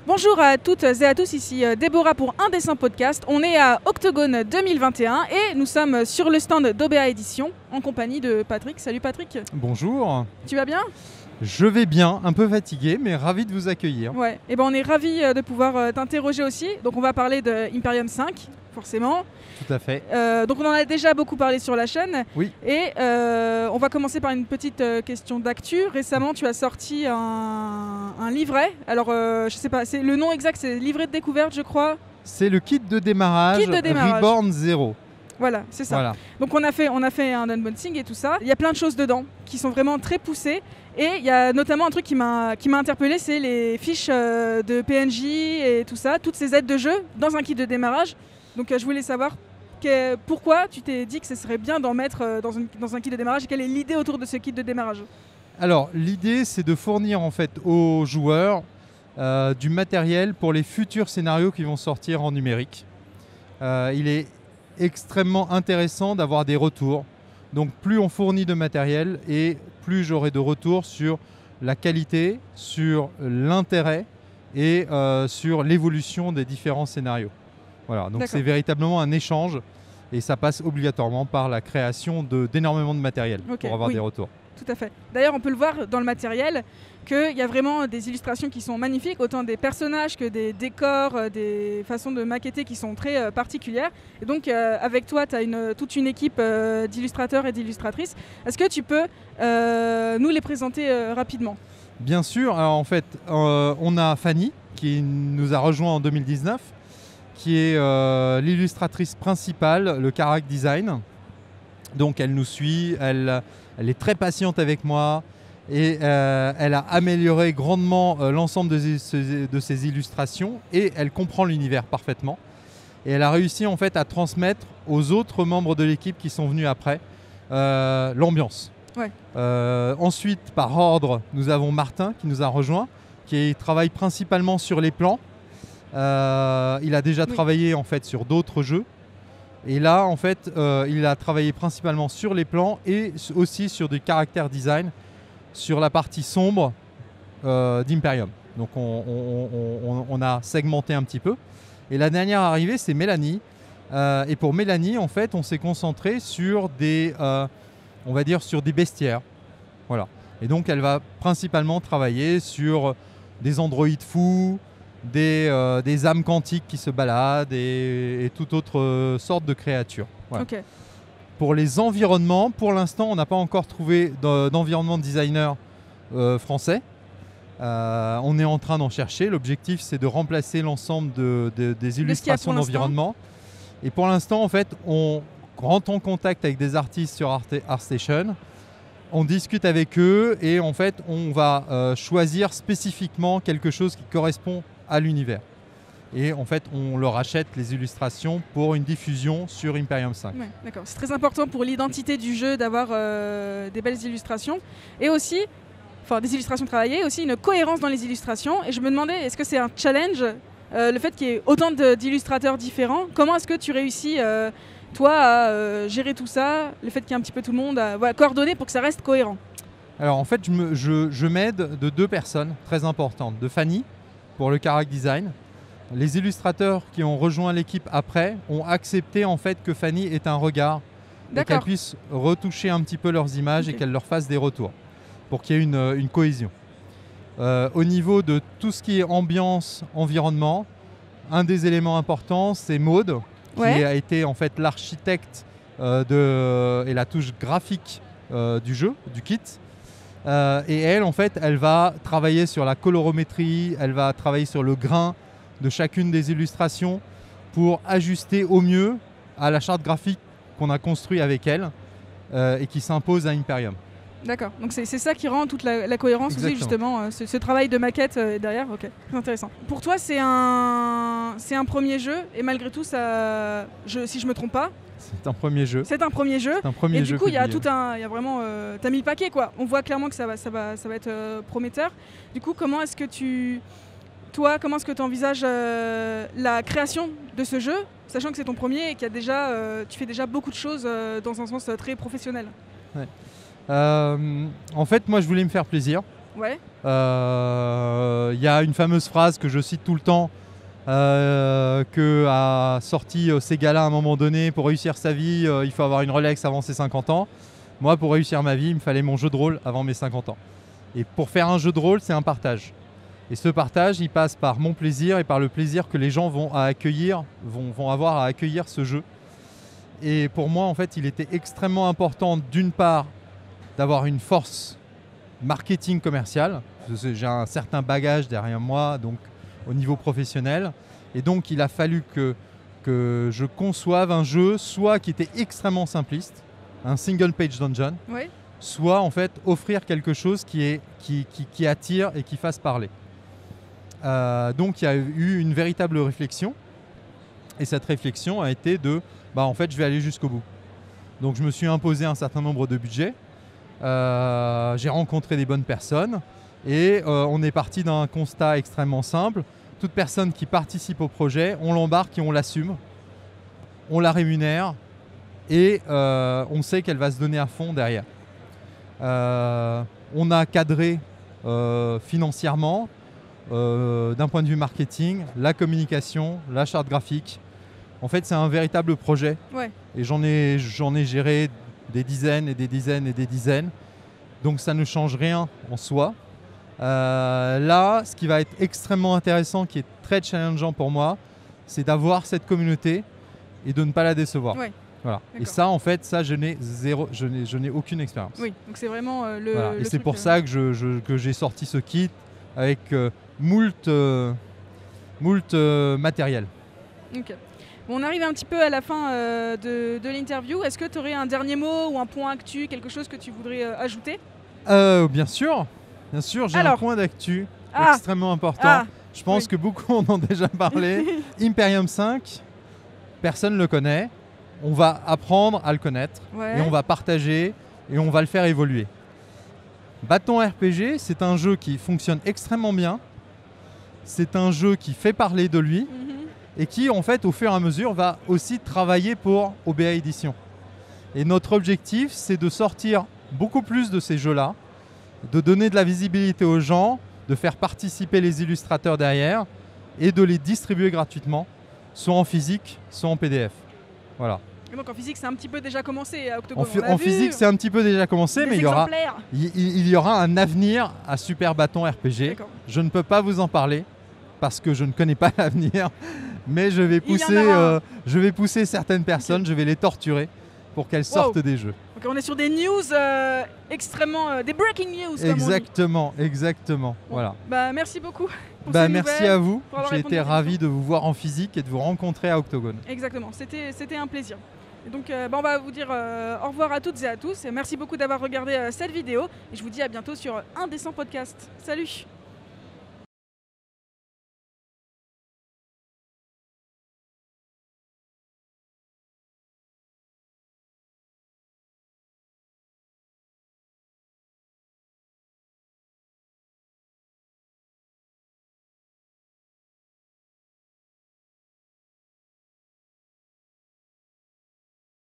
Bonjour à toutes et à tous, ici Déborah pour Un Dessin Podcast. On est à Octogone 2021 et nous sommes sur le stand d'OBA Édition en compagnie de Patrick. Salut Patrick. Bonjour. Tu vas bien ? Je vais bien, un peu fatigué, mais ravi de vous accueillir. Ouais, et ben on est ravis de pouvoir t'interroger aussi. Donc on va parler de Imperium 5, forcément. Tout à fait. Donc on en a déjà beaucoup parlé sur la chaîne. Oui. Et on va commencer par une petite question d'actu. Récemment, tu as sorti un livret. Alors, je sais pas, le nom exact, c'est livret de découverte, je crois. C'est le kit de démarrage, Reborn Zero. Voilà, c'est ça. Voilà. Donc on a fait un unboxing et tout ça. Il y a plein de choses dedans qui sont vraiment très poussées. Et il y a notamment un truc qui m'a interpellé, c'est les fiches de PNJ et tout ça, toutes ces aides de jeu dans un kit de démarrage. Donc je voulais savoir pourquoi tu t'es dit que ce serait bien d'en mettre dans un kit de démarrage et quelle est l'idée autour de ce kit de démarrage. Alors l'idée c'est de fournir en fait aux joueurs du matériel pour les futurs scénarios qui vont sortir en numérique. Il est extrêmement intéressant d'avoir des retours. Donc plus on fournit de matériel et plus j'aurai de retours sur la qualité, sur l'intérêt et sur l'évolution des différents scénarios. Voilà, donc c'est véritablement un échange et ça passe obligatoirement par la création d'énormément de matériel pour avoir des retours. Tout à fait. D'ailleurs, on peut le voir dans le matériel qu'il y a vraiment des illustrations qui sont magnifiques, autant des personnages que des décors, des façons de maqueter qui sont très particulières. Et donc, avec toi, tu as toute une équipe d'illustrateurs et d'illustratrices. Est-ce que tu peux nous les présenter rapidement ? Bien sûr. Alors, en fait, on a Fanny qui nous a rejoint en 2019, qui est l'illustratrice principale, le character design. Donc, elle nous suit, elle est très patiente avec moi et elle a amélioré grandement l'ensemble de ses illustrations et elle comprend l'univers parfaitement. Et elle a réussi en fait à transmettre aux autres membres de l'équipe qui sont venus après l'ambiance. Ouais. Ensuite, par ordre, nous avons Martin qui nous a rejoint, qui travaille principalement sur les plans. Il a déjà travaillé en fait sur d'autres jeux. Et là, en fait, il a travaillé principalement sur les plans et aussi sur du character design, sur la partie sombre d'Imperium. Donc, on a segmenté un petit peu. Et la dernière arrivée, c'est Mélanie. Et pour Mélanie, en fait, on s'est concentré sur on va dire, sur des bestiaires. Voilà. Et donc, elle va principalement travailler sur des androïdes fous, des âmes quantiques qui se baladent et toute autre sorte de créatures. Voilà. Okay. Pour les environnements, pour l'instant, on n'a pas encore trouvé d'environnement designer français. On est en train d'en chercher. L'objectif, c'est de remplacer l'ensemble des illustrations d'environnement. Et pour l'instant, en fait, on rentre en contact avec des artistes sur ArtStation. On discute avec eux et en fait, on va choisir spécifiquement quelque chose qui correspond à l'univers. Et en fait, on leur achète les illustrations pour une diffusion sur Imperium 5. Ouais, d'accord. C'est très important pour l'identité du jeu d'avoir des belles illustrations et aussi, des illustrations travaillées, aussi une cohérence dans les illustrations. Et je me demandais, est-ce que c'est un challenge, le fait qu'il y ait autant d'illustrateurs différents ? Comment est-ce que tu réussis, toi, à gérer tout ça, le fait qu'il y ait un petit peu tout le monde à coordonner pour que ça reste cohérent ? Alors en fait, je m'aide de deux personnes très importantes, de Fanny, pour le character design. Les illustrateurs qui ont rejoint l'équipe après ont accepté en fait que Fanny ait un regard et qu'elle puisse retoucher un petit peu leurs images et qu'elle leur fasse des retours pour qu'il y ait une cohésion. Au niveau de tout ce qui est ambiance, environnement, un des éléments importants, c'est Maud, qui a été en fait l'architecte et la touche graphique du jeu, du kit. Et elle, en fait, elle va travailler sur la colorométrie, elle va travailler sur le grain de chacune des illustrations pour ajuster au mieux à la charte graphique qu'on a construite avec elle et qui s'impose à Imperium. D'accord, donc c'est ça qui rend toute la cohérence aussi, justement, ce travail de maquette derrière. Ok, c'est intéressant. Pour toi, c'est un premier jeu et malgré tout, si je me trompe pas, c'est un premier jeu. C'est un premier jeu. Et du coup, il y a vraiment, t'as mis le paquet quoi. On voit clairement que ça va être prometteur. Du coup, comment est-ce que tu envisages la création de ce jeu, sachant que c'est ton premier et qu'il y a déjà, tu fais déjà beaucoup de choses dans un sens très professionnel. Ouais. En fait, moi, je voulais me faire plaisir. Ouais. Il y a une fameuse phrase que je cite tout le temps, que a sorti Ségala à un moment donné: pour réussir sa vie, il faut avoir une Rolex avant ses 50 ans. Moi, pour réussir ma vie, il me fallait mon jeu de rôle avant mes 50 ans. Et pour faire un jeu de rôle, c'est un partage. Et ce partage, il passe par mon plaisir et par le plaisir que les gens vont avoir à accueillir ce jeu. Et pour moi, en fait, il était extrêmement important, d'une part, d'avoir une force marketing commercial. J'ai un certain bagage derrière moi, donc au niveau professionnel. Et donc, il a fallu que je conçoive un jeu, soit qui était extrêmement simpliste, un single page dungeon, Ouais. soit en fait offrir quelque chose qui attire et qui fasse parler. Donc, il y a eu une véritable réflexion. Et cette réflexion a été en fait, je vais aller jusqu'au bout. Donc, je me suis imposé un certain nombre de budgets. J'ai rencontré des bonnes personnes et on est parti d'un constat extrêmement simple. Toute personne qui participe au projet, on l'embarque et on l'assume, on la rémunère et on sait qu'elle va se donner à fond derrière. On a cadré financièrement, d'un point de vue marketing, la communication, la charte graphique. En fait, c'est un véritable projet. Ouais. Et j'en ai géré des dizaines et des dizaines et des dizaines. Donc ça ne change rien en soi. Là, ce qui va être extrêmement intéressant, qui est très challengeant pour moi, c'est d'avoir cette communauté et de ne pas la décevoir. Ouais. Voilà. Et D'accord. ça, en fait, je n'ai aucune expérience. Oui, donc c'est vraiment le. Voilà. le Et c'est truc, pour ça que j'ai sorti ce kit avec moult matériel. Ok. Bon, on arrive un petit peu à la fin de l'interview. Est-ce que tu aurais un dernier mot ou un point actu, quelque chose que tu voudrais ajouter? Bien sûr, j'ai un Alors. point d'actu Ah. extrêmement important. Ah. Je pense que beaucoup en ont déjà parlé. Imperium 5, personne ne le connaît. On va apprendre à le connaître Ouais. et on va partager et on va le faire évoluer. Bâton RPG, c'est un jeu qui fonctionne extrêmement bien. C'est un jeu qui fait parler de lui Mhm. et qui, en fait, au fur et à mesure, va aussi travailler pour OBA Édition. Et notre objectif, c'est de sortir beaucoup plus de ces jeux-là, de donner de la visibilité aux gens, de faire participer les illustrateurs derrière et de les distribuer gratuitement, soit en physique, soit en PDF. Voilà. Et donc en physique, c'est un petit peu déjà commencé à Octogone. On a En vu physique, c'est un petit peu déjà commencé, des mais il y aura un avenir à Super Bâton RPG. D'accord. Je ne peux pas vous en parler parce que je ne connais pas l'avenir, mais je vais Il y en aura pousser certaines personnes, je vais les torturer pour qu'elles sortent des jeux. Donc on est sur des news extrêmement... des breaking news, comme on dit. Exactement. Bon. Voilà. Bah, merci beaucoup pour ces Merci nouvelles, à vous. pour avoir J'ai répondu été à nos ravi questions. de vous voir en physique et de vous rencontrer à Octogone. Exactement, c'était un plaisir. Et donc on va vous dire au revoir à toutes et à tous. Et merci beaucoup d'avoir regardé cette vidéo. Et je vous dis à bientôt sur Indécent Podcast. Salut!